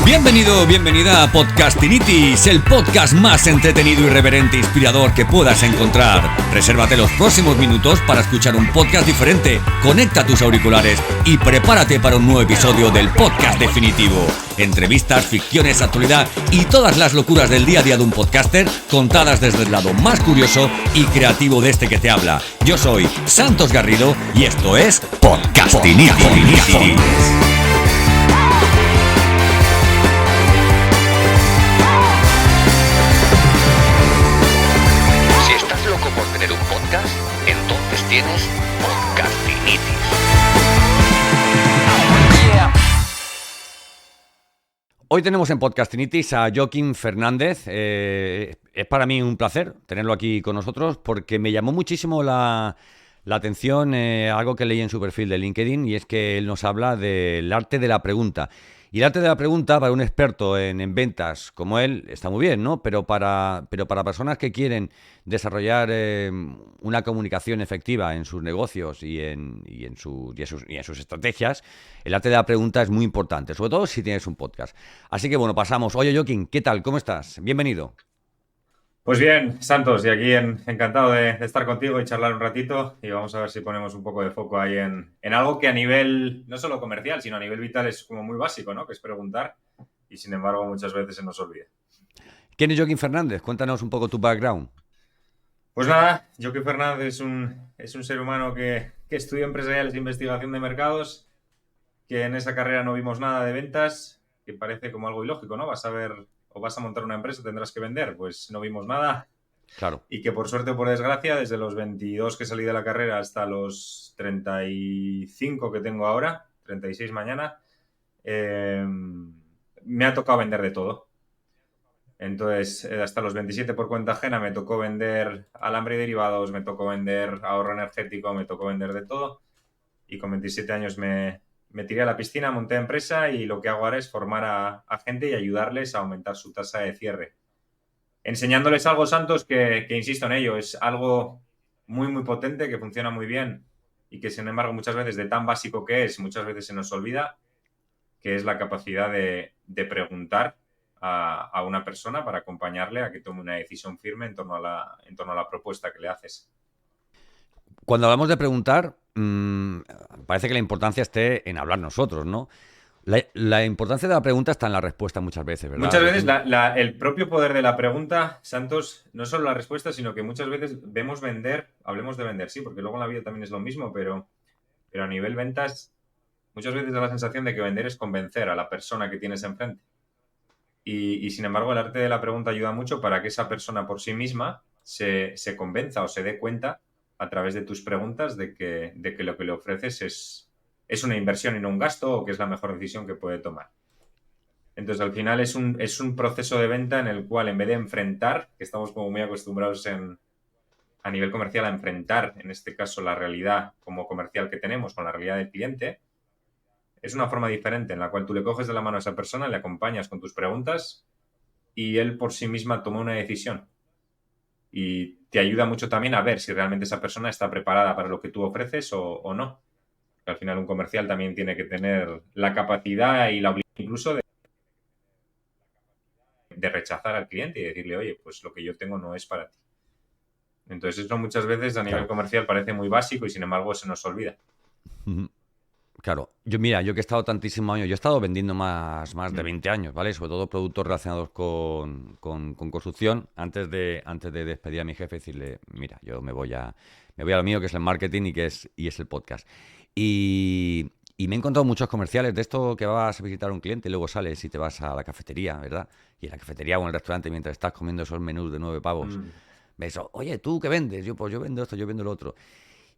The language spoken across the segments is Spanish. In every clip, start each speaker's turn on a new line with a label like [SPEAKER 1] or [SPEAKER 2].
[SPEAKER 1] Bienvenido, bienvenida a Podcastinitis, el podcast más entretenido, irreverente e inspirador que puedas encontrar. Resérvate los próximos minutos para escuchar un podcast diferente, conecta tus auriculares y prepárate para un nuevo episodio del podcast definitivo. Entrevistas, ficciones, actualidad y todas las locuras del día a día de un podcaster contadas desde el lado más curioso y creativo de este que te habla. Yo soy Santos Garrido y esto es Podcastinitis.
[SPEAKER 2] Entonces tienes Podcastinitis.
[SPEAKER 1] Hoy tenemos en Podcastinitis a Joaquín Fernández. Es para mí un placer tenerlo aquí con nosotros porque me llamó muchísimo la atención algo que leí en su perfil de LinkedIn, y es que él nos habla del arte de la pregunta. Y el arte de la pregunta para un experto en ventas como él está muy bien, ¿no? Pero para personas que quieren desarrollar una comunicación efectiva en sus negocios y en sus estrategias, el arte de la pregunta es muy importante, sobre todo si tienes un podcast. Así que bueno, pasamos. Oye, Joaquín, ¿qué tal? ¿Cómo estás? Bienvenido.
[SPEAKER 3] Pues bien, Santos, y aquí encantado de estar contigo y charlar un ratito, y vamos a ver si ponemos un poco de foco ahí en algo que a nivel, no solo comercial, sino a nivel vital es como muy básico, ¿no? Que es preguntar, y sin embargo muchas veces se nos olvida.
[SPEAKER 1] ¿Quién es Joaquín Fernández? Cuéntanos un poco tu background.
[SPEAKER 3] Pues nada, Joaquín Fernández es un ser humano que estudia empresariales e investigación de mercados, que en esa carrera no vimos nada de ventas, que parece como algo ilógico, ¿no? Vas a montar una empresa, tendrás que vender. Pues no vimos nada.
[SPEAKER 1] Claro.
[SPEAKER 3] Y que por suerte o por desgracia, desde los 22 que salí de la carrera hasta los 35 que tengo ahora, 36 mañana, me ha tocado vender de todo. Entonces, hasta los 27 por cuenta ajena me tocó vender alambre y derivados, me tocó vender ahorro energético, me tocó vender de todo. Y con 27 años me tiré a la piscina, monté empresa, y lo que hago ahora es formar a gente y ayudarles a aumentar su tasa de cierre. Enseñándoles algo, Santos, que insisto en ello, es algo muy, muy potente, que funciona muy bien y que, sin embargo, muchas veces, de tan básico que es, muchas veces se nos olvida, que es la capacidad de preguntar a una persona para acompañarle a que tome una decisión firme en torno a la propuesta que le haces.
[SPEAKER 1] Cuando hablamos de preguntar, parece que la importancia esté en hablar nosotros, ¿no? La importancia de la pregunta está en la respuesta muchas veces, ¿verdad?
[SPEAKER 3] Muchas veces el propio poder de la pregunta, Santos, no solo la respuesta, sino que muchas veces vemos vender, hablemos de vender, sí, porque luego en la vida también es lo mismo, pero a nivel ventas, muchas veces da la sensación de que vender es convencer a la persona que tienes enfrente. Y sin embargo, el arte de la pregunta ayuda mucho para que esa persona por sí misma se convenza o se dé cuenta a través de tus preguntas de que lo que le ofreces es una inversión y no un gasto, o que es la mejor decisión que puede tomar. Entonces, al final es un proceso de venta en el cual, en vez de enfrentar, que estamos como muy acostumbrados a nivel comercial a enfrentar, en este caso, la realidad como comercial que tenemos con la realidad del cliente, es una forma diferente en la cual tú le coges de la mano a esa persona, le acompañas con tus preguntas y él por sí misma toma una decisión. Y te ayuda mucho también a ver si realmente esa persona está preparada para lo que tú ofreces o no. Al final, un comercial también tiene que tener la capacidad y la obligación incluso de rechazar al cliente y decirle, oye, pues lo que yo tengo no es para ti. Entonces, eso muchas veces a nivel comercial parece muy básico y, sin embargo, se nos olvida.
[SPEAKER 1] Claro. Yo que he estado tantísimos años, yo he estado vendiendo más de 20 años, ¿vale? Sobre todo productos relacionados con construcción. Antes de despedir a mi jefe y decirle, mira, yo me voy a lo mío, que es el marketing y es el podcast. Y me he encontrado muchos comerciales de esto, que vas a visitar a un cliente y luego sales y te vas a la cafetería, ¿verdad? Y en la cafetería o en el restaurante, mientras estás comiendo esos menús de 9 pavos, ves, oye, ¿tú qué vendes? Yo vendo esto, yo vendo lo otro.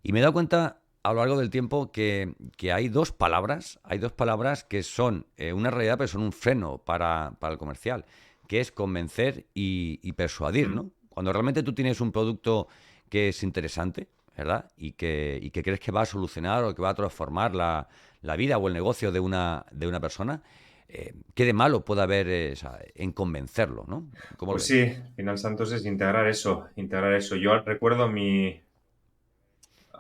[SPEAKER 1] Y me he dado cuenta a lo largo del tiempo que hay dos palabras que son una realidad, pero son un freno para el comercial, que es convencer y persuadir, ¿no? Cuando realmente tú tienes un producto que es interesante, ¿verdad? Y que crees que va a solucionar o que va a transformar la vida o el negocio de una persona, ¿qué de malo puede haber en convencerlo, ¿no? ¿Cómo
[SPEAKER 3] Pues
[SPEAKER 1] lo ves?
[SPEAKER 3] sí, al final, Santos, es integrar eso. Yo recuerdo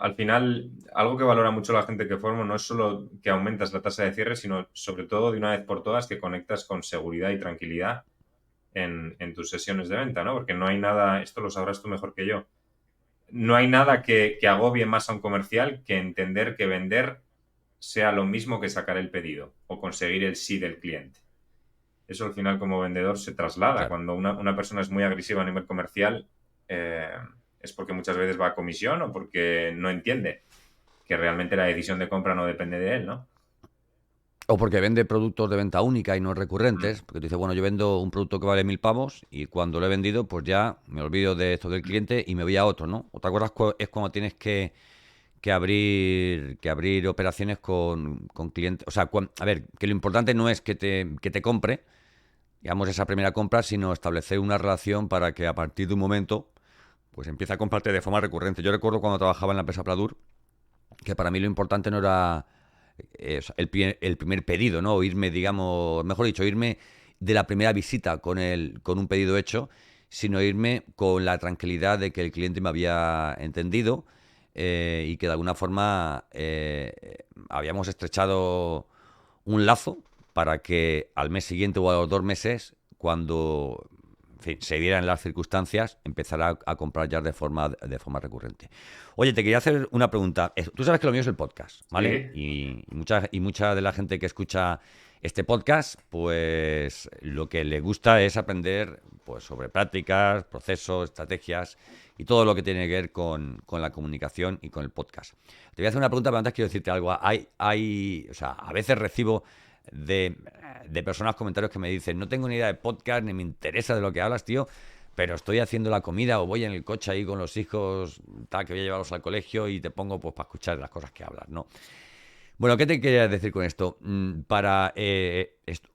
[SPEAKER 3] al final, algo que valora mucho la gente que formo no es solo que aumentas la tasa de cierre, sino sobre todo de una vez por todas que conectas con seguridad y tranquilidad en tus sesiones de venta, ¿no? Porque no hay nada, esto lo sabrás tú mejor que yo, no hay nada que agobie más a un comercial que entender que vender sea lo mismo que sacar el pedido o conseguir el sí del cliente. Eso al final como vendedor se traslada.
[SPEAKER 1] Claro.
[SPEAKER 3] Cuando una persona es muy agresiva a nivel comercial, es porque muchas veces va a comisión o porque no entiende que realmente la decisión de compra no depende de él, ¿no?
[SPEAKER 1] O porque vende productos de venta única y no recurrentes, porque tú dices, bueno, yo vendo un producto que vale 1.000 pavos y cuando lo he vendido, pues ya me olvido de esto del cliente y me voy a otro, ¿no? Otra cosa es cuando tienes que abrir operaciones con clientes. O sea, a ver, que lo importante no es que te compre, digamos, esa primera compra, sino establecer una relación para que a partir de un momento, pues empiece a comprarte de forma recurrente. Yo recuerdo cuando trabajaba en la empresa Pladur, que para mí lo importante no era o sea, el primer pedido, ¿no? O irme, digamos, mejor dicho, irme de la primera visita con un pedido hecho, sino irme con la tranquilidad de que el cliente me había entendido y que de alguna forma habíamos estrechado un lazo para que al mes siguiente o a los 2 meses, cuando en fin, se dieran las circunstancias, empezar a comprar ya de forma recurrente. Oye, te quería hacer una pregunta. Tú sabes que lo mío es el podcast, ¿vale?
[SPEAKER 3] Sí.
[SPEAKER 1] Y mucha de la gente que escucha este podcast, pues lo que le gusta es aprender pues, sobre prácticas, procesos, estrategias y todo lo que tiene que ver con la comunicación y con el podcast. Te voy a hacer una pregunta, pero antes quiero decirte algo. O sea, a veces recibo de personas comentarios que me dicen, no tengo ni idea de podcast, ni me interesa de lo que hablas, tío, pero estoy haciendo la comida o voy en el coche ahí con los hijos, tal, que voy a llevarlos al colegio y te pongo pues para escuchar las cosas que hablas, ¿no? Bueno, ¿qué te quería decir con esto? Una de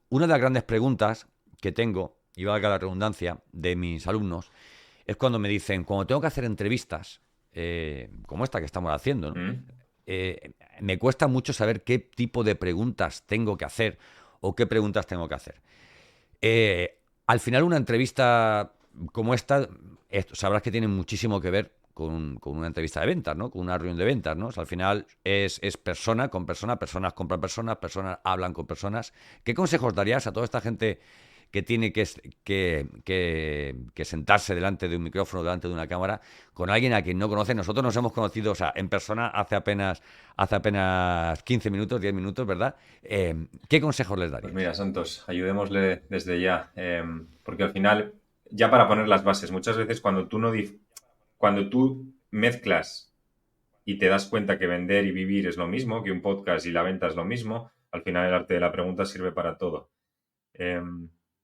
[SPEAKER 1] las grandes preguntas que tengo, y valga la redundancia, de mis alumnos, es cuando me dicen, cuando tengo que hacer entrevistas, como esta que estamos haciendo, ¿no? Me cuesta mucho saber qué tipo de preguntas tengo que hacer o qué preguntas tengo que hacer. Al final, una entrevista como esta, sabrás que tiene muchísimo que ver con una entrevista de ventas, ¿no? Con una reunión de ventas, ¿no? O sea, al final es persona con persona, personas compran personas, personas hablan con personas. ¿Qué consejos darías a toda esta gente que tiene que sentarse delante de un micrófono, delante de una cámara, con alguien a quien no conoce? Nosotros nos hemos conocido, o sea, en persona hace apenas 15 minutos, 10 minutos, ¿verdad? ¿Qué consejos les darías?
[SPEAKER 3] Pues mira, Santos, ayudémosle desde ya, porque al final, ya para poner las bases, muchas veces cuando tú mezclas y te das cuenta que vender y vivir es lo mismo, que un podcast y la venta es lo mismo, al final el arte de la pregunta sirve para todo.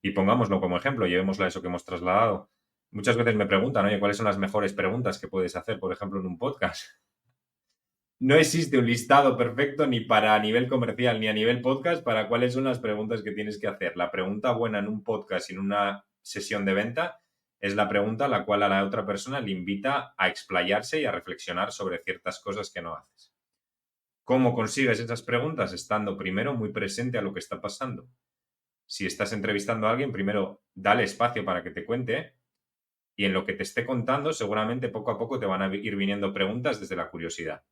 [SPEAKER 3] Y pongámoslo como ejemplo, llevémoslo a eso que hemos trasladado. Muchas veces me preguntan, oye, ¿cuáles son las mejores preguntas que puedes hacer, por ejemplo, en un podcast? No existe un listado perfecto ni para a nivel comercial ni a nivel podcast para cuáles son las preguntas que tienes que hacer. La pregunta buena en un podcast y en una sesión de venta es la pregunta a la cual a la otra persona le invita a explayarse y a reflexionar sobre ciertas cosas que no haces. ¿Cómo consigues esas preguntas? Estando primero muy presente a lo que está pasando. Si estás entrevistando a alguien, primero dale espacio para que te cuente y en lo que te esté contando seguramente poco a poco te van a ir viniendo preguntas desde la curiosidad.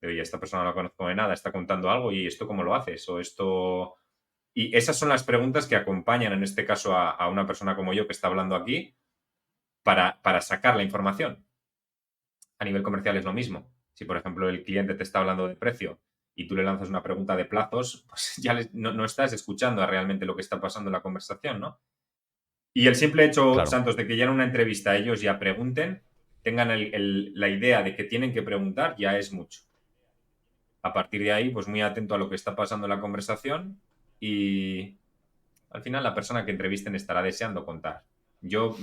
[SPEAKER 3] Oye, esta persona no la conozco de nada, está contando algo y ¿esto cómo lo haces? O esto... Y esas son las preguntas que acompañan en este caso a una persona como yo que está hablando aquí para sacar la información. A nivel comercial es lo mismo. Si, por ejemplo, el cliente te está hablando de precio y tú le lanzas una pregunta de plazos, pues ya no estás escuchando a realmente lo que está pasando en la conversación, ¿no? Y el simple hecho,
[SPEAKER 1] Claro.
[SPEAKER 3] Santos, de que ya en una entrevista ellos ya pregunten, tengan la idea de que tienen que preguntar, ya es mucho. A partir de ahí, pues muy atento a lo que está pasando en la conversación y al final la persona que entrevisten estará deseando contar.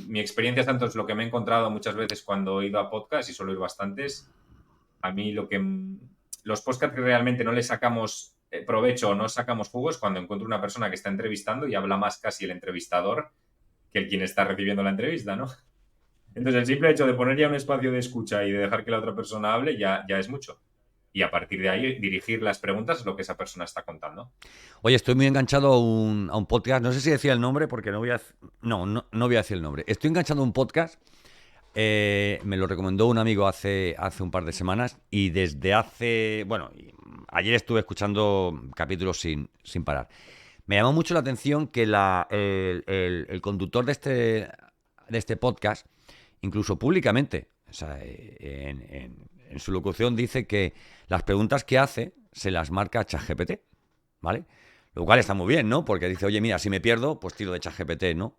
[SPEAKER 3] Mi experiencia, Santos, lo que me he encontrado muchas veces cuando he ido a podcast y suelo ir bastantes, a mí los podcasts que realmente no le sacamos provecho o no sacamos jugo es cuando encuentro una persona que está entrevistando y habla más casi el entrevistador que el quien está recibiendo la entrevista, ¿no? Entonces, el simple hecho de poner ya un espacio de escucha y de dejar que la otra persona hable ya es mucho. Y a partir de ahí dirigir las preguntas a lo que esa persona está contando.
[SPEAKER 1] Oye, estoy muy enganchado a un podcast, no sé si decía el nombre porque no voy a decir el nombre. Estoy enganchado a un podcast me lo recomendó un amigo hace un par de semanas y desde ayer estuve escuchando capítulos sin parar. Me llamó mucho la atención que el conductor de este podcast, incluso públicamente, o sea, en su locución dice que las preguntas que hace se las marca ChatGPT, ¿vale? Lo cual está muy bien, ¿no? Porque dice, oye, mira, si me pierdo, pues tiro de ChatGPT, ¿no?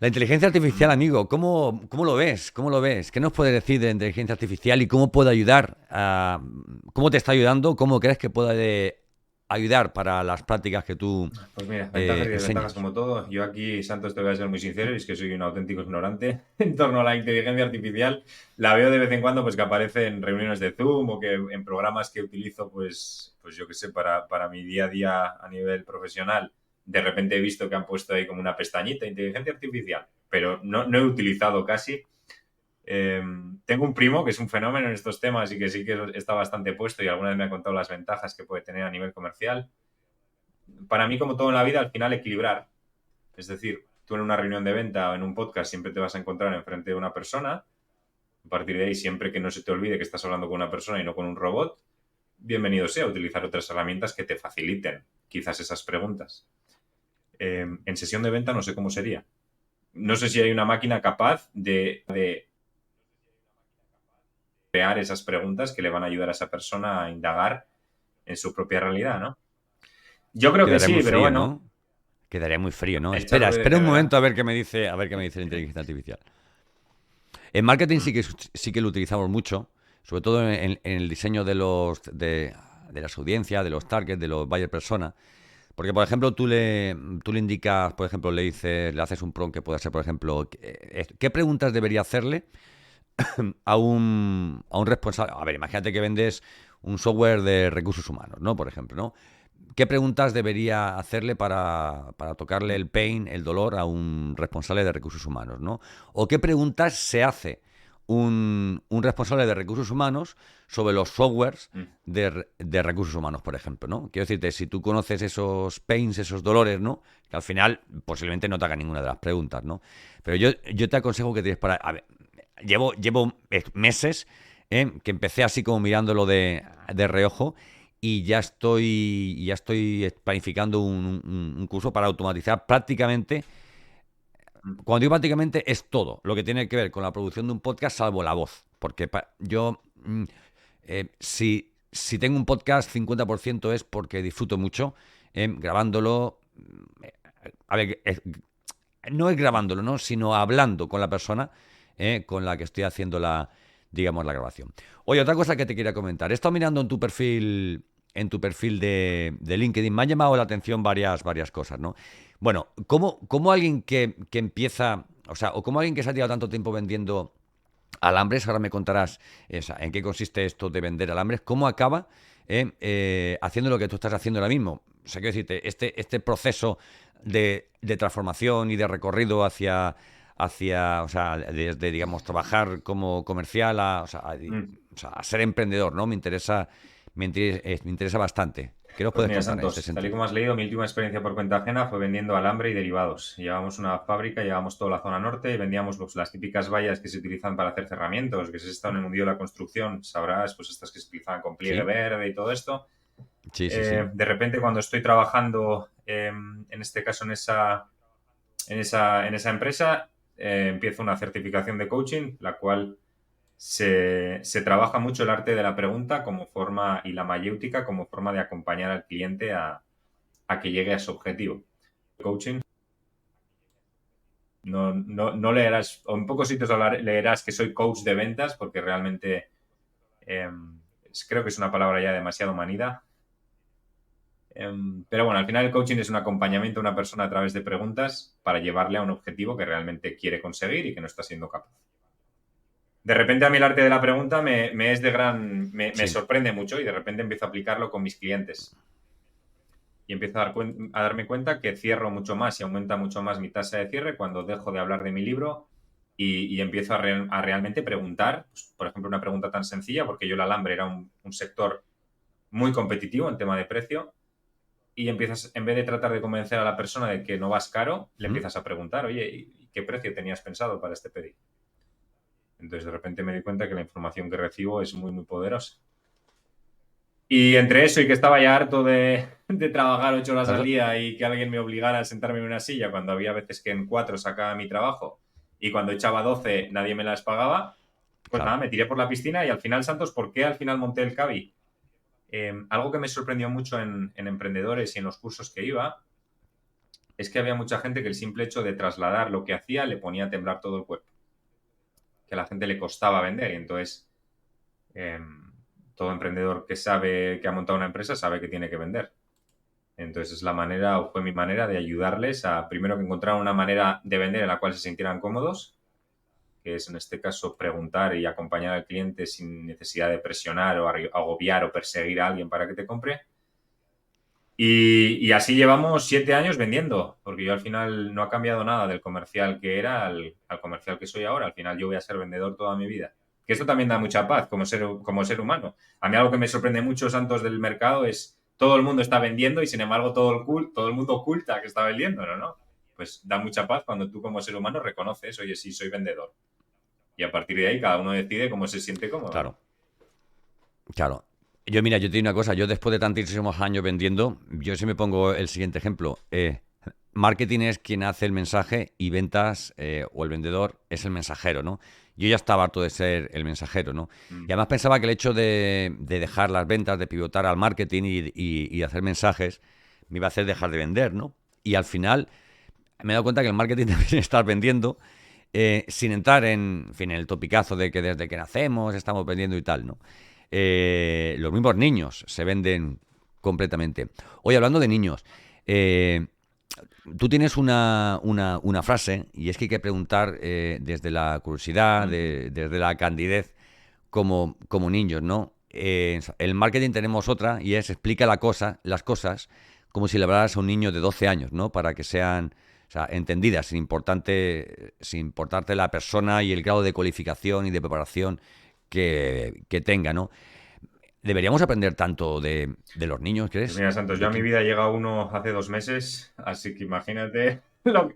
[SPEAKER 1] La inteligencia artificial, amigo, ¿cómo lo ves? ¿Cómo lo ves? ¿Qué nos puedes decir de la inteligencia artificial y cómo puede ayudar? ¿Cómo te está ayudando? ¿Cómo crees que puede ayudar para las prácticas que tú
[SPEAKER 3] Pues mira, ventajas y desventajas
[SPEAKER 1] enseñas?
[SPEAKER 3] como todo. Yo aquí, Santos, te voy a ser muy sincero, y es que soy un auténtico ignorante en torno a la inteligencia artificial. La veo de vez en cuando pues que aparece en reuniones de Zoom o que en programas que utilizo, pues yo qué sé, para mi día a día a nivel profesional. De repente he visto que han puesto ahí como una pestañita, inteligencia artificial, pero no he utilizado casi. Tengo un primo que es un fenómeno en estos temas y que sí que está bastante puesto y alguna vez me ha contado las ventajas que puede tener a nivel comercial. Para mí, como todo en la vida, al final equilibrar. Es decir, tú en una reunión de venta o en un podcast siempre te vas a encontrar enfrente de una persona. A partir de ahí, siempre que no se te olvide que estás hablando con una persona y no con un robot, bienvenido sea a utilizar otras herramientas que te faciliten quizás esas preguntas. En sesión de venta no sé cómo sería. No sé si hay una máquina capaz de crear esas preguntas que le van a ayudar a esa persona a indagar en su propia realidad, ¿no? Yo creo que
[SPEAKER 1] Quedaría
[SPEAKER 3] sí,
[SPEAKER 1] muy
[SPEAKER 3] pero
[SPEAKER 1] frío,
[SPEAKER 3] bueno,
[SPEAKER 1] ¿no? Quedaría muy frío, ¿no?
[SPEAKER 3] el chat
[SPEAKER 1] Espera un
[SPEAKER 3] RDC,
[SPEAKER 1] momento a ver qué me dice la inteligencia artificial. En marketing sí que lo utilizamos mucho, sobre todo en el diseño de las audiencias, de los targets, de los buyer persona. Porque, por ejemplo, tú le indicas, por ejemplo, le haces un prompt que pueda ser, por ejemplo, ¿qué preguntas debería hacerle a un responsable? A ver, imagínate que vendes un software de recursos humanos, ¿no? Por ejemplo, ¿no? ¿Qué preguntas debería hacerle para tocarle el pain, el dolor a un responsable de recursos humanos, ¿no? ¿O qué preguntas se hace un responsable de recursos humanos sobre los softwares de recursos humanos, por ejemplo, ¿no? Quiero decirte, si tú conoces esos pains, esos dolores, ¿no? Que al final posiblemente no te haga ninguna de las preguntas, ¿no? Pero yo te aconsejo que tienes para... A ver, llevo meses que empecé así como mirándolo de reojo y ya estoy planificando un curso para automatizar prácticamente. Cuando digo prácticamente es todo lo que tiene que ver con la producción de un podcast, salvo la voz. Porque yo, si tengo un podcast, 50% es porque disfruto mucho grabándolo. A ver, no es grabándolo, ¿no? Sino hablando con la persona con la que estoy haciendo digamos, la grabación. Oye, otra cosa que te quería comentar. He estado mirando en tu perfil de LinkedIn. Me han llamado la atención varias cosas, ¿no? Bueno, ¿cómo alguien que empieza, o sea, o como alguien que se ha tirado tanto tiempo vendiendo alambres, ahora me contarás en qué consiste esto de vender alambres, cómo acaba haciendo lo que tú estás haciendo ahora mismo? O sea, quiero decirte, este proceso de transformación y de recorrido o sea, desde, digamos, trabajar como comercial a ser emprendedor, ¿no? Me interesa bastante. ¿Qué nos
[SPEAKER 3] Pues
[SPEAKER 1] puedes
[SPEAKER 3] mira,
[SPEAKER 1] contar en este
[SPEAKER 3] Santos, tal y
[SPEAKER 1] sentido?
[SPEAKER 3] como has leído, mi última experiencia por cuenta ajena fue vendiendo alambre y derivados. Llevábamos una fábrica, llevábamos toda la zona norte y vendíamos pues, las típicas vallas que se utilizan para hacer cerramientos, que si has estado en el mundo de la construcción sabrás, pues estas que se utilizan con pliegue
[SPEAKER 1] Sí,
[SPEAKER 3] verde y todo esto.
[SPEAKER 1] sí, sí, sí.
[SPEAKER 3] De repente, cuando estoy trabajando, en este caso en esa empresa, empiezo una certificación de coaching, la cual se trabaja mucho el arte de la pregunta como forma y la mayéutica como forma de acompañar al cliente a que llegue a su objetivo. Coaching, no leerás, o en pocos sitios leerás que soy coach de ventas, porque realmente eh, creo que es una palabra ya demasiado manida. Pero bueno, al final el coaching es un acompañamiento a una persona a través de preguntas para llevarle a un objetivo que realmente quiere conseguir y que no está siendo capaz. De repente a mí el arte de la pregunta me es de me
[SPEAKER 1] Sí.
[SPEAKER 3] sorprende mucho y de repente empiezo a aplicarlo con mis clientes. Y empiezo a darme cuenta que cierro mucho más y aumenta mucho más mi tasa de cierre cuando dejo de hablar de mi libro y empiezo a realmente preguntar, pues, por ejemplo, una pregunta tan sencilla, porque yo el alambre era un sector muy competitivo en tema de precio, y empiezas, en vez de tratar de convencer a la persona de que no vas caro, le
[SPEAKER 1] ¿Mm?
[SPEAKER 3] empiezas a preguntar, oye, ¿y qué precio tenías pensado para este pedido? Entonces de repente me di cuenta que la información que recibo es muy, muy poderosa. Y entre eso y que estaba ya harto de trabajar 8 horas al día y que alguien me obligara a sentarme en una silla cuando había veces que en 4 sacaba mi trabajo y cuando echaba 12 nadie me las pagaba, pues
[SPEAKER 1] Claro.
[SPEAKER 3] nada, me tiré por la piscina y al final, Santos, ¿por qué al final monté el Cavi? Algo que me sorprendió mucho en emprendedores y en los cursos que iba es que había mucha gente que el simple hecho de trasladar lo que hacía le ponía a temblar todo el cuerpo. Que a la gente le costaba vender y entonces todo emprendedor que sabe que ha montado una empresa sabe que tiene que vender. Entonces es la manera, o fue mi manera de ayudarles a primero que encontrar una manera de vender en la cual se sintieran cómodos, que es en este caso preguntar y acompañar al cliente sin necesidad de presionar o agobiar o perseguir a alguien para que te compre. Y así llevamos 7 años vendiendo, porque yo al final no ha cambiado nada del comercial que era al comercial que soy ahora. Al final yo voy a ser vendedor toda mi vida. Que esto también da mucha paz como ser humano. A mí algo que me sorprende mucho, Santos, del mercado es todo el mundo está vendiendo y sin embargo todo el mundo oculta que está vendiendo, ¿no? Pues da mucha paz cuando tú como ser humano reconoces, oye, sí, soy vendedor. Y a partir de ahí cada uno decide cómo se siente cómodo.
[SPEAKER 1] Claro. Claro. Mira, yo te digo una cosa, yo después de tantísimos años vendiendo, yo sí me pongo el siguiente ejemplo. Marketing es quien hace el mensaje y ventas o el vendedor es el mensajero, ¿no? Yo ya estaba harto de ser el mensajero, ¿no? Y además pensaba que el hecho de dejar las ventas, de pivotar al marketing y hacer mensajes, me iba a hacer dejar de vender, ¿no? Y al final me he dado cuenta que el marketing también es estar vendiendo sin entrar en fin, en el topicazo de que desde que nacemos estamos vendiendo y tal, ¿no? Los mismos niños se venden completamente. Hoy, hablando de niños, tú tienes una frase, y es que hay que preguntar desde la curiosidad, desde la candidez, como niños, ¿no? El marketing tenemos otra, y es explica las cosas como si le hablaras a un niño de 12 años, ¿no? Para que sean, o sea, entendidas, sin importarte la persona y el grado de cualificación y de preparación que tenga, ¿no? ¿Deberíamos aprender tanto de los niños, crees?
[SPEAKER 3] Pues mira, Santos, yo a mi vida llega uno hace 2 meses, así que imagínate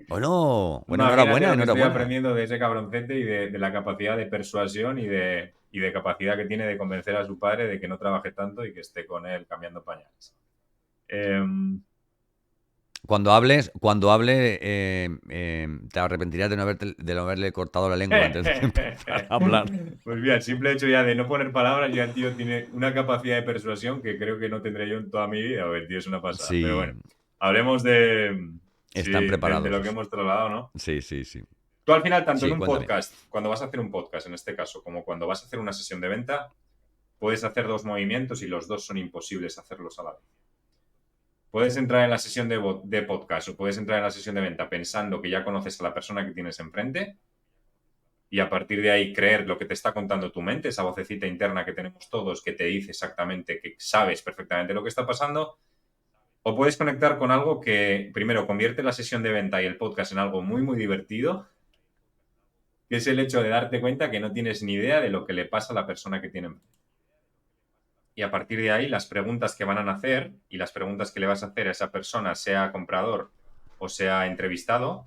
[SPEAKER 1] Bueno,
[SPEAKER 3] imagínate lo que estoy
[SPEAKER 1] enhorabuena.
[SPEAKER 3] aprendiendo de ese cabroncete y de la capacidad de persuasión y de capacidad que tiene de convencer a su padre de que no trabaje tanto y que esté con él cambiando pañales.
[SPEAKER 1] Cuando hable, te arrepentirás de no haberle cortado la lengua antes de empezar a hablar.
[SPEAKER 3] Pues mira, el simple hecho ya de no poner palabras, ya el tío tiene una capacidad de persuasión que creo que no tendré yo en toda mi vida. O el tío es una pasada.
[SPEAKER 1] Sí,
[SPEAKER 3] Pero bueno, hablemos de
[SPEAKER 1] preparados.
[SPEAKER 3] lo que hemos trasladado, ¿no?
[SPEAKER 1] Sí.
[SPEAKER 3] Tú al final, tanto
[SPEAKER 1] Sí,
[SPEAKER 3] en un
[SPEAKER 1] cuéntame.
[SPEAKER 3] podcast, cuando vas a hacer un podcast en este caso, como cuando vas a hacer una sesión de venta, puedes hacer 2 movimientos y los 2 son imposibles hacerlos a la vez. Puedes entrar en la sesión de podcast o puedes entrar en la sesión de venta pensando que ya conoces a la persona que tienes enfrente y a partir de ahí creer lo que te está contando tu mente, esa vocecita interna que tenemos todos que te dice exactamente que sabes perfectamente lo que está pasando. O puedes conectar con algo que, primero, convierte la sesión de venta y el podcast en algo muy, muy divertido, que es el hecho de darte cuenta que no tienes ni idea de lo que le pasa a la persona que tiene enfrente. Y a partir de ahí, las preguntas que van a nacer y las preguntas que le vas a hacer a esa persona, sea comprador o sea entrevistado,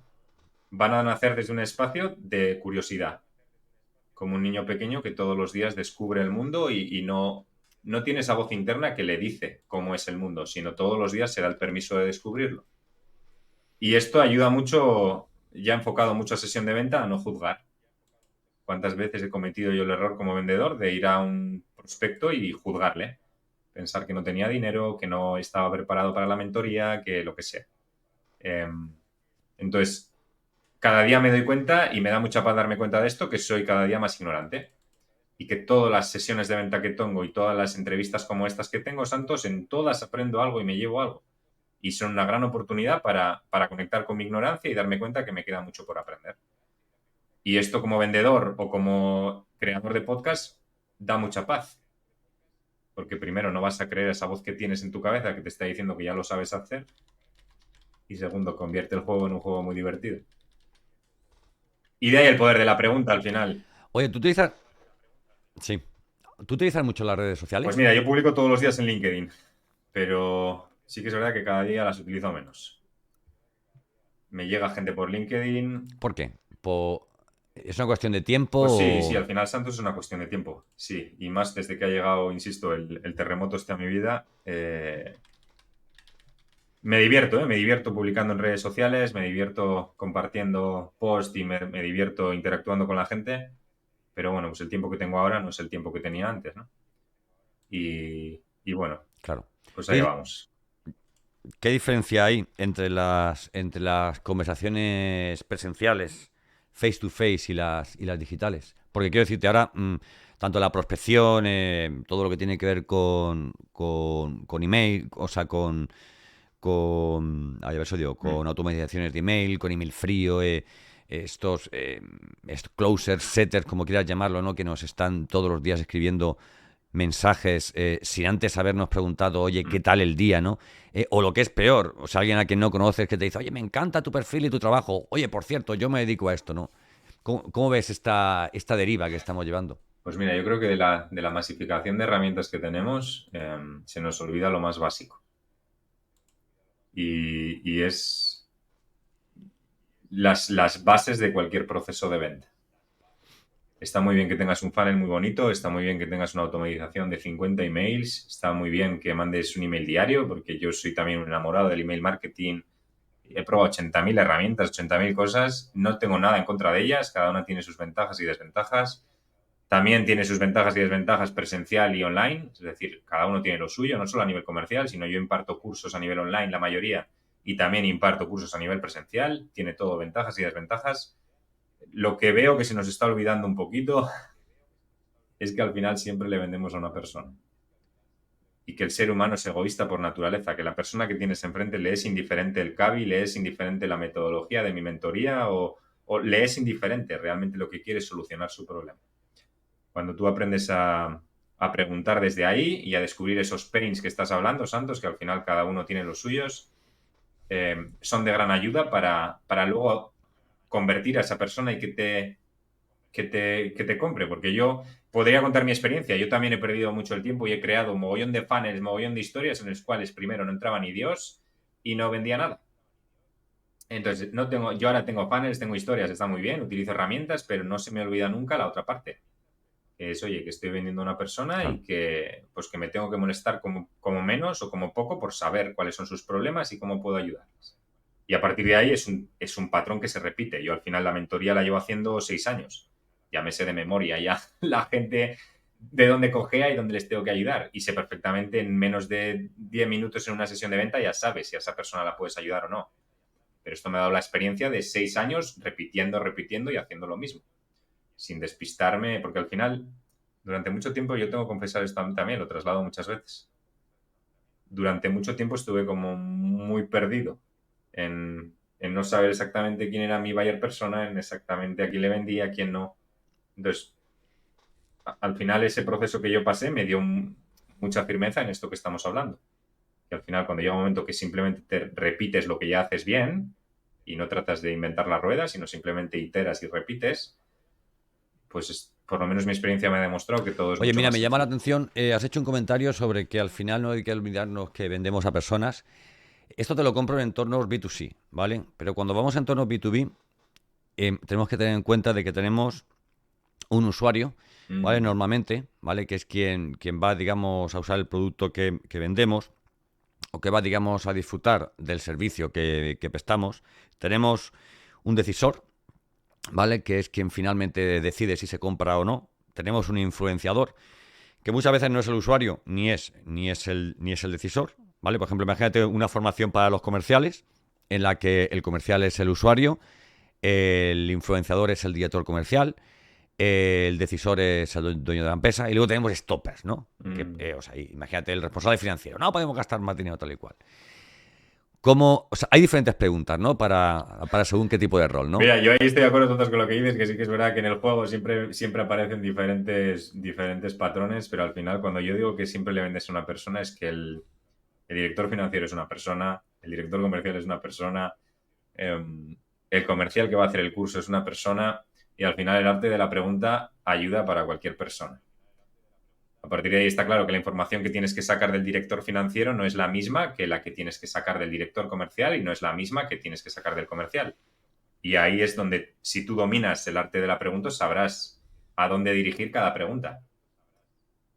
[SPEAKER 3] van a nacer desde un espacio de curiosidad. Como un niño pequeño que todos los días descubre el mundo y no tiene esa voz interna que le dice cómo es el mundo, sino todos los días se da el permiso de descubrirlo. Y esto ayuda mucho, ya enfocado mucho a sesión de venta, a no juzgar. ¿Cuántas veces he cometido yo el error como vendedor de ir a un prospecto y juzgarle? Pensar que no tenía dinero, que no estaba preparado para la mentoría, que lo que sea. Entonces, cada día me doy cuenta y me da mucha paz darme cuenta de esto, que soy cada día más ignorante. Y que todas las sesiones de venta que tengo y todas las entrevistas como estas que tengo, Santos, en todas aprendo algo y me llevo algo. Y son una gran oportunidad para conectar con mi ignorancia y darme cuenta que me queda mucho por aprender. Y esto como vendedor o como creador de podcast da mucha paz. Porque primero no vas a creer esa voz que tienes en tu cabeza que te está diciendo que ya lo sabes hacer. Y segundo, convierte el juego en un juego muy divertido. Y de ahí el poder de la pregunta al final.
[SPEAKER 1] Oye, ¿tú utilizas mucho las redes sociales?
[SPEAKER 3] Pues mira, yo publico todos los días en LinkedIn. Pero sí que es verdad que cada día las utilizo menos. Me llega gente por LinkedIn.
[SPEAKER 1] ¿Por qué? ¿Es una cuestión de tiempo?
[SPEAKER 3] Pues sí, al final Santos es una cuestión de tiempo, sí, y más desde que ha llegado, insisto, el terremoto a mi vida. Me divierto publicando en redes sociales, me divierto compartiendo posts y me divierto interactuando con la gente, pero bueno, pues el tiempo que tengo ahora no es el tiempo que tenía antes, ¿no? Y bueno,
[SPEAKER 1] Claro.
[SPEAKER 3] pues allá
[SPEAKER 1] ¿Qué,
[SPEAKER 3] vamos.
[SPEAKER 1] qué diferencia hay entre las conversaciones presenciales, face to face, y las digitales? Porque quiero decirte, ahora, tanto la prospección, todo lo que tiene que ver con email, o sea, a ver, eso digo,
[SPEAKER 3] Mm.
[SPEAKER 1] con automatizaciones de email, con email frío, estos closers, setters, como quieras llamarlo, ¿no? Que nos están todos los días escribiendo mensajes sin antes habernos preguntado, oye, ¿qué
[SPEAKER 3] Mm.
[SPEAKER 1] tal el día, no? O lo que es peor, o sea, alguien a quien no conoces que te dice, oye, me encanta tu perfil y tu trabajo, oye, por cierto, yo me dedico a esto, ¿no? ¿Cómo ves esta deriva que estamos llevando?
[SPEAKER 3] Pues mira, yo creo que de la masificación de herramientas que tenemos, se nos olvida lo más básico. Y es las bases de cualquier proceso de venta. Está muy bien que tengas un funnel muy bonito, está muy bien que tengas una automatización de 50 emails, está muy bien que mandes un email diario, porque yo soy también un enamorado del email marketing. He probado 80.000 herramientas, 80.000 cosas, no tengo nada en contra de ellas, cada una tiene sus ventajas y desventajas. También tiene sus ventajas y desventajas presencial y online, es decir, cada uno tiene lo suyo, no solo a nivel comercial, sino yo imparto cursos a nivel online, la mayoría, y también imparto cursos a nivel presencial, tiene todo ventajas y desventajas. Lo que veo que se nos está olvidando un poquito es que al final siempre le vendemos a una persona. Y que el ser humano es egoísta por naturaleza, que la persona que tienes enfrente le es indiferente el CABI, le es indiferente la metodología de mi mentoría o le es indiferente, realmente lo que quiere es solucionar su problema. Cuando tú aprendes a preguntar desde ahí y a descubrir esos pains que estás hablando, Santos, que al final cada uno tiene los suyos, son de gran ayuda para luego convertir a esa persona y que te compre, porque yo podría contar mi experiencia. Yo también he perdido mucho el tiempo y he creado un mogollón de funnels, mogollón de historias en las cuales primero no entraba ni Dios y no vendía nada. Entonces, yo ahora tengo funnels, tengo historias, está muy bien, utilizo herramientas, pero no se me olvida nunca la otra parte. Es, oye, que estoy vendiendo a una persona
[SPEAKER 1] Claro.
[SPEAKER 3] y que, pues, que me tengo que molestar como menos o como poco por saber cuáles son sus problemas y cómo puedo ayudarles. Y a partir de ahí es un patrón que se repite. Yo al final la mentoría la llevo haciendo 6 años. Ya me sé de memoria ya la gente de dónde cogea y dónde les tengo que ayudar. Y sé perfectamente en menos de 10 minutos en una sesión de venta ya sabes si a esa persona la puedes ayudar o no. Pero esto me ha dado la experiencia de 6 años repitiendo y haciendo lo mismo. Sin despistarme, porque al final, durante mucho tiempo, yo tengo que confesar esto también, lo traslado muchas veces. Durante mucho tiempo estuve como muy perdido en no saber exactamente quién era mi buyer persona, en exactamente a quién le vendía, a quién no. Entonces, al final ese proceso que yo pasé me dio mucha firmeza en esto que estamos hablando. Y al final, cuando llega un momento que simplemente te repites lo que ya haces bien y no tratas de inventar la rueda, sino simplemente iteras y repites, pues por lo menos mi experiencia me ha demostrado que todo es
[SPEAKER 1] Oye,
[SPEAKER 3] mucho
[SPEAKER 1] mira,
[SPEAKER 3] más
[SPEAKER 1] me llama la
[SPEAKER 3] sencillo.
[SPEAKER 1] atención, has hecho un comentario sobre que al final no hay que olvidarnos que vendemos a personas. Esto te lo compro en entornos B2C, ¿vale? Pero cuando vamos a entornos B2B, tenemos que tener en cuenta de que tenemos un usuario, ¿vale?
[SPEAKER 3] Mm,
[SPEAKER 1] Normalmente, ¿vale? Que es quien va, digamos, a usar el producto que vendemos o que va, digamos, a disfrutar del servicio que prestamos. Tenemos un decisor, ¿vale? Que es quien finalmente decide si se compra o no. Tenemos un influenciador, que muchas veces no es el usuario, ni es el decisor, ¿vale? Por ejemplo, imagínate una formación para los comerciales, en la que el comercial es el usuario, el influenciador es el director comercial, el decisor es el dueño de la empresa, y luego tenemos stoppers, ¿no?
[SPEAKER 3] mm.
[SPEAKER 1] O sea, imagínate el responsable financiero, no podemos gastar más dinero tal y cual. ¿Cómo? O sea, hay diferentes preguntas, ¿no? Para según qué tipo de rol, ¿no?
[SPEAKER 3] Mira, yo ahí estoy de acuerdo todos con lo que dices, que sí que es verdad que en el juego siempre aparecen diferentes patrones, pero al final cuando yo digo que siempre le vendes a una persona es que el director financiero es una persona, el director comercial es una persona, el comercial que va a hacer el curso es una persona y al final el arte de la pregunta ayuda para cualquier persona. A partir de ahí está claro que la información que tienes que sacar del director financiero no es la misma que la que tienes que sacar del director comercial y no es la misma que tienes que sacar del comercial. Y ahí es donde, si tú dominas el arte de la pregunta, sabrás a dónde dirigir cada pregunta.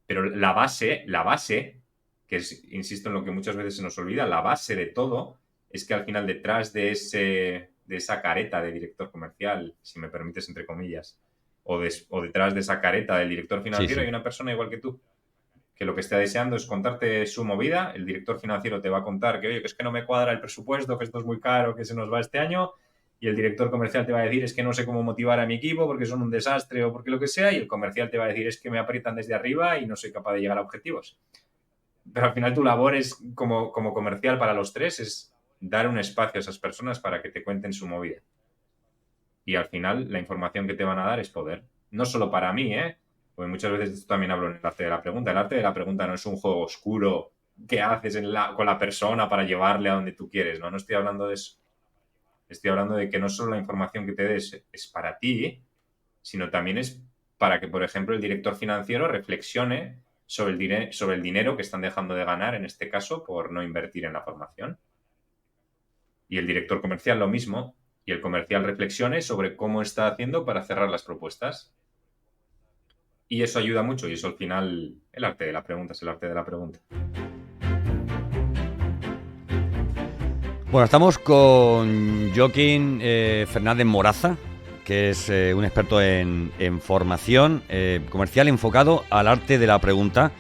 [SPEAKER 3] Pero la base, que es, insisto en lo que muchas veces se nos olvida, la base de todo es que al final detrás de esa careta de director comercial, si me permites entre comillas, o detrás de esa careta del director financiero hay una persona igual que tú, que lo que está deseando es contarte su movida. El director financiero te va a contar que, oye, que es que no me cuadra el presupuesto, que esto es muy caro, que se nos va este año. Y el director comercial te va a decir, es que no sé cómo motivar a mi equipo porque son un desastre o porque lo que sea. Y el comercial te va a decir, es que me aprietan desde arriba y no soy capaz de llegar a objetivos. Pero al final tu labor es, como comercial para los tres, es dar un espacio a esas personas para que te cuenten su movida. Y al final la información que te van a dar es poder. No solo para mí, porque muchas veces esto también hablo en el arte de la pregunta. El arte de la pregunta no es un juego oscuro que haces con la persona para llevarle a donde tú quieres, ¿no? No estoy hablando de eso. Estoy hablando de que no solo la información que te des es para ti, sino también es para que, por ejemplo, el director financiero reflexione sobre el dinero que están dejando de ganar, en este caso, por no invertir en la formación. Y el director comercial lo mismo, y el comercial reflexione sobre cómo está haciendo para cerrar las propuestas. Y eso ayuda mucho, y eso al final, el arte de la pregunta es el arte de la pregunta.
[SPEAKER 1] Bueno, estamos con Joaquín Fernández Moraza, que es un experto en formación comercial enfocado al arte de la pregunta.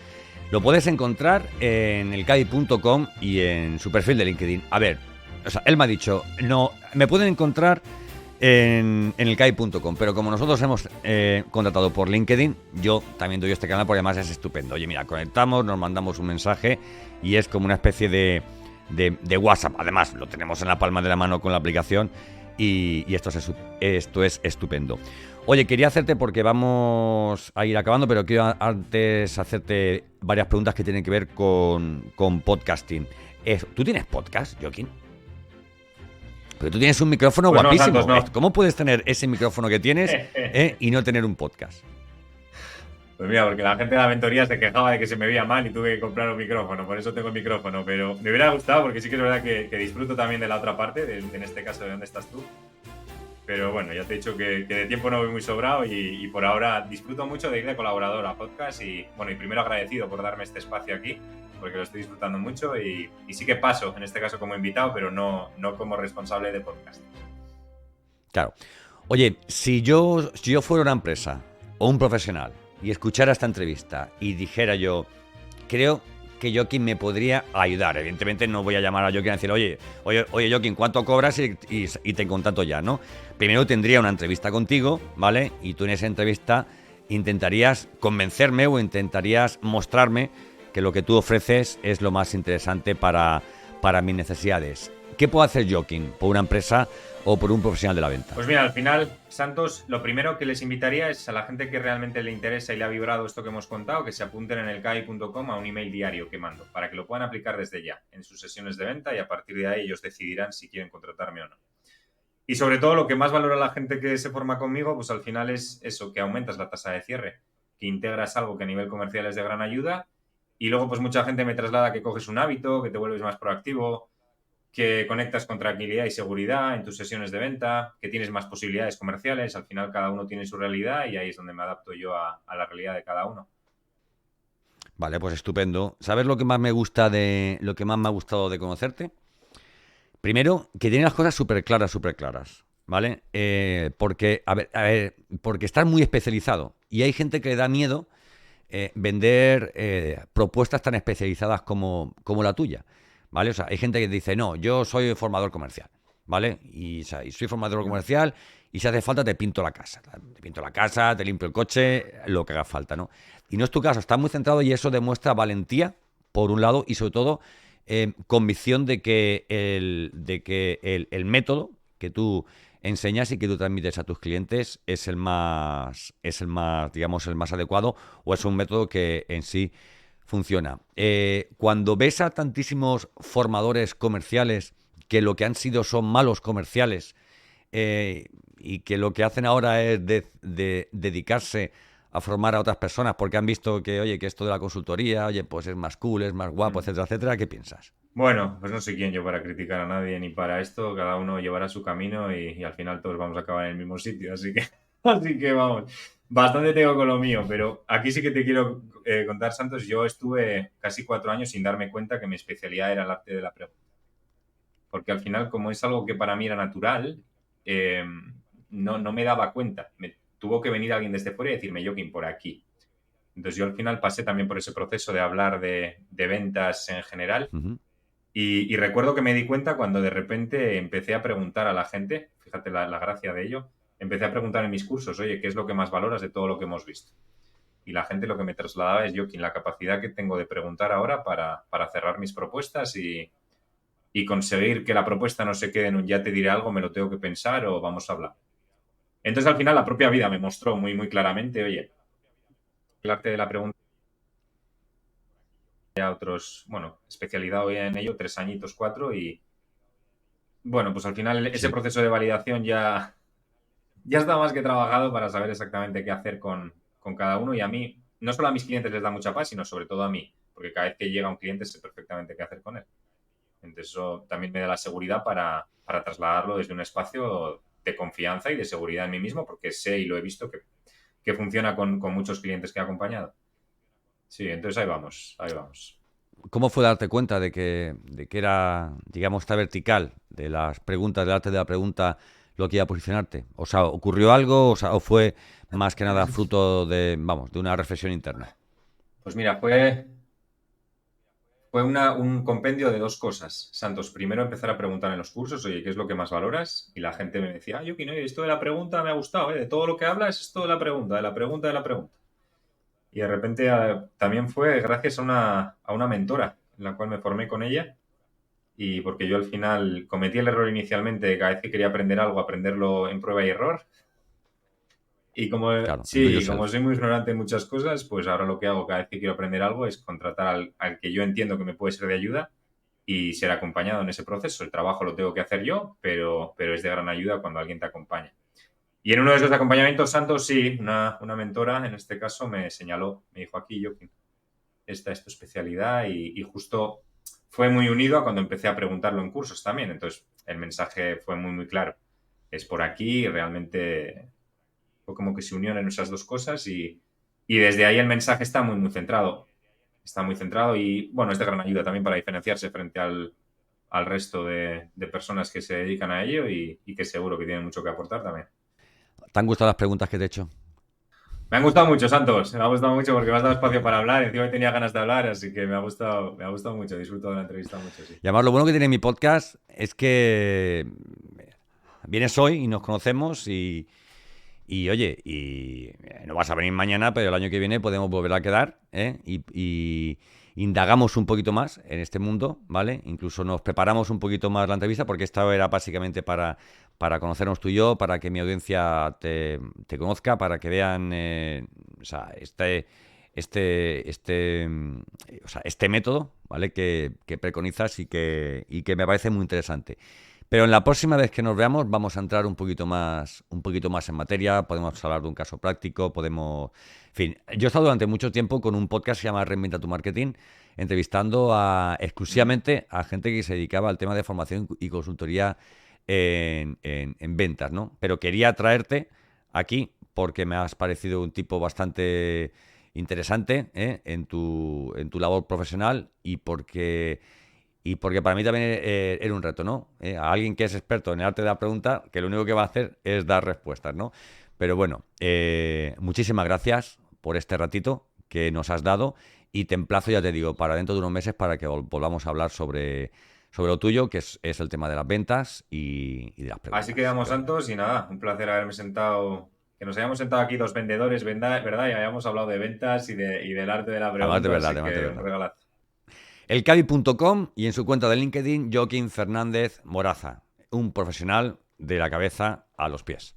[SPEAKER 1] Lo puedes encontrar en elcadi.com y en su perfil de LinkedIn. A ver, o sea, él me ha dicho, no, me pueden encontrar en elcadi.com, pero como nosotros hemos contratado por LinkedIn, yo también doy este canal porque además es estupendo. Oye, mira, conectamos, nos mandamos un mensaje y es como una especie de WhatsApp. Además, lo tenemos en la palma de la mano con la aplicación y esto es estupendo. Oye, quería hacerte, porque vamos a ir acabando, pero quiero antes hacerte varias preguntas que tienen que ver con podcasting. ¿Tú tienes podcast, Joaquín? Pero tú tienes un micrófono
[SPEAKER 3] pues
[SPEAKER 1] guapísimo.
[SPEAKER 3] No, Santos, no.
[SPEAKER 1] ¿Cómo puedes tener ese micrófono que tienes y no tener un podcast?
[SPEAKER 3] Pues mira, porque la gente de la mentoría se quejaba de que se me veía mal y tuve que comprar un micrófono, por eso tengo el micrófono, pero me hubiera gustado porque sí que es verdad que disfruto también de la otra parte, en este caso de dónde estás tú. Pero bueno, ya te he dicho que de tiempo no voy muy sobrado y por ahora disfruto mucho de ir de colaborador a podcast y bueno, y primero agradecido por darme este espacio aquí, porque lo estoy disfrutando mucho y sí que paso, en este caso como invitado, pero no como responsable de podcast.
[SPEAKER 1] Claro. Oye, si yo fuera una empresa o un profesional y escuchara esta entrevista y dijera yo, creo que Joaquín me podría ayudar. Evidentemente no voy a llamar a Joaquín a decir, oye Joaquín, ¿cuánto cobras? Y te contrato ya, ¿no? Primero tendría una entrevista contigo, ¿vale? Y tú en esa entrevista intentarías convencerme o intentarías mostrarme que lo que tú ofreces es lo más interesante para mis necesidades. ¿Qué puedo hacer Joaquín por una empresa o por un profesional de la venta?
[SPEAKER 3] Pues mira, al final, Santos, lo primero que les invitaría es a la gente que realmente le interesa y le ha vibrado esto que hemos contado, que se apunten en elcadi.com a un email diario que mando, para que lo puedan aplicar desde ya en sus sesiones de venta y a partir de ahí ellos decidirán si quieren contratarme o no. Y sobre todo lo que más valora la gente que se forma conmigo, pues al final es eso, que aumentas la tasa de cierre, que integras algo que a nivel comercial es de gran ayuda y luego pues mucha gente me traslada que coges un hábito, que te vuelves más proactivo, que conectas con tranquilidad y seguridad en tus sesiones de venta, que tienes más posibilidades comerciales. Al final cada uno tiene su realidad y ahí es donde me adapto yo a la realidad de cada uno.
[SPEAKER 1] Vale, pues estupendo. ¿Sabes lo que más me gusta lo que más me ha gustado de conocerte? Primero, que tienes las cosas súper claras, ¿vale? Porque estás muy especializado y hay gente que le da miedo vender propuestas tan especializadas como la tuya. ¿Vale? O sea, hay gente que dice, no, yo soy formador comercial, ¿vale? Y soy formador comercial y si hace falta te pinto la casa. Te pinto la casa, te limpio el coche, lo que haga falta, ¿no? Y no es tu caso, estás muy centrado y eso demuestra valentía, por un lado, y sobre todo convicción de que el método que tú enseñas y que tú transmites a tus clientes es el más, digamos, el más adecuado o es un método que en sí funciona. Cuando ves a tantísimos formadores comerciales que lo que han sido son malos comerciales y que lo que hacen ahora es dedicarse a formar a otras personas porque han visto que, oye, que esto de la consultoría, oye, pues es más cool, es más guapo, etcétera, etcétera, ¿qué piensas?
[SPEAKER 3] Bueno, pues no sé quién yo para criticar a nadie ni para esto. Cada uno llevará su camino y al final todos vamos a acabar en el mismo sitio. Así que, así que vamos. Bastante tengo con lo mío, pero aquí sí que te quiero contar, Santos. Yo estuve casi 4 años sin darme cuenta que mi especialidad era el arte de la pregunta. Porque al final, como es algo que para mí era natural, eh, no me daba cuenta. Me tuvo que venir alguien desde fuera y decirme, Joaquín, por aquí. Entonces yo al final pasé también por ese proceso de hablar de ventas en general.
[SPEAKER 1] Ujú.
[SPEAKER 3] Y recuerdo que me di cuenta cuando de repente empecé a preguntar a la gente, fíjate la gracia de ello, empecé a preguntar en mis cursos, oye, ¿qué es lo que más valoras de todo lo que hemos visto? Y la gente lo que me trasladaba es, Joaquín, la capacidad que tengo de preguntar ahora para cerrar mis propuestas y conseguir que la propuesta no se quede en un ya te diré algo, me lo tengo que pensar o vamos a hablar. Entonces al final la propia vida me mostró muy, muy claramente, oye, el arte de la pregunta, ya otros, bueno, especializado ya en ello, 3 añitos, 4, y bueno, pues al final ese
[SPEAKER 1] Sí.
[SPEAKER 3] proceso de validación ya está más que trabajado para saber exactamente qué hacer con cada uno y a mí, no solo a mis clientes les da mucha paz, sino sobre todo a mí, porque cada vez que llega un cliente sé perfectamente qué hacer con él. Entonces eso también me da la seguridad para trasladarlo desde un espacio de confianza y de seguridad en mí mismo, porque sé y lo he visto que funciona con muchos clientes que he acompañado. Sí, entonces ahí vamos, ahí vamos.
[SPEAKER 1] ¿Cómo fue darte cuenta de que era, digamos, esta vertical de las preguntas, del arte de la pregunta, lo que iba a posicionarte? O sea, ¿ocurrió algo? O sea, ¿o fue más que nada fruto de, vamos, de una reflexión interna?
[SPEAKER 3] Pues mira, fue un compendio de dos cosas, Santos. Primero empezar a preguntar en los cursos, oye, ¿qué es lo que más valoras? Y la gente me decía, Yuki, no, esto de la pregunta me ha gustado, ¿eh? De todo lo que hablas, esto de la pregunta, de la pregunta, de la pregunta. Y de repente también fue gracias a una mentora, en la cual me formé con ella. Y porque yo al final cometí el error inicialmente de cada vez que quería aprender algo, aprenderlo en prueba y error. Y como,
[SPEAKER 1] Claro, el do
[SPEAKER 3] sí, como
[SPEAKER 1] yourself.
[SPEAKER 3] soy muy ignorante en muchas cosas, pues ahora lo que hago cada vez que quiero aprender algo es contratar al que yo entiendo que me puede ser de ayuda y ser acompañado en ese proceso. El trabajo lo tengo que hacer yo, pero es de gran ayuda cuando alguien te acompaña. Y en uno de esos acompañamientos, Santos, sí, una mentora en este caso me señaló, me dijo aquí, Joaquín, esta es tu especialidad y justo fue muy unido a cuando empecé a preguntarlo en cursos también. Entonces el mensaje fue muy, muy claro. Es por aquí y realmente fue como que se unieron esas dos cosas y desde ahí el mensaje está muy, muy centrado. Está muy centrado y, bueno, es de gran ayuda también para diferenciarse frente al resto de personas que se dedican a ello y que seguro que tienen mucho que aportar también.
[SPEAKER 1] ¿Te han gustado las preguntas que te he hecho?
[SPEAKER 3] Me han gustado mucho, Santos. Me ha gustado mucho porque me has dado espacio para hablar. Encima tenía ganas de hablar, así que me ha gustado mucho. Disfruto de la entrevista mucho, sí.
[SPEAKER 1] Y además lo bueno que tiene mi podcast es que vienes hoy y nos conocemos y oye, no vas a venir mañana, pero el año que viene podemos volver a quedar, ¿eh? Y indagamos un poquito más en este mundo, ¿vale? Incluso nos preparamos un poquito más la entrevista, porque esta era básicamente para conocernos tú y yo, para que mi audiencia te conozca, para que vean, o sea, o sea, este método, ¿vale? Que preconizas y que me parece muy interesante. Pero en la próxima vez que nos veamos vamos a entrar un poquito más en materia, podemos hablar de un caso práctico, podemos... En fin, yo he estado durante mucho tiempo con un podcast que se llama Reinventa tu Marketing, entrevistando exclusivamente a gente que se dedicaba al tema de formación y consultoría en ventas, ¿no? Pero quería traerte aquí porque me has parecido un tipo bastante interesante, ¿eh? en tu labor profesional y porque para mí también era un reto, ¿no? A alguien que es experto en el arte de la pregunta, que lo único que va a hacer es dar respuestas, ¿no? Pero bueno, muchísimas gracias por este ratito que nos has dado y te emplazo, ya te digo, para dentro de unos meses para que volvamos a hablar sobre lo tuyo, que es el tema de las ventas y de las
[SPEAKER 3] Así
[SPEAKER 1] preguntas.
[SPEAKER 3] quedamos, Santos, y nada, un placer haberme sentado, que nos hayamos sentado aquí dos vendedores, ¿verdad? Y hayamos hablado de ventas y del arte de la
[SPEAKER 1] Además de
[SPEAKER 3] pregunta,
[SPEAKER 1] verdad,
[SPEAKER 3] así
[SPEAKER 1] además de
[SPEAKER 3] que un
[SPEAKER 1] verdad.
[SPEAKER 3] regalazo.
[SPEAKER 1] Elcavi.com y en su cuenta de LinkedIn, Joaquín Fernández Moraza, un profesional de la cabeza a los pies.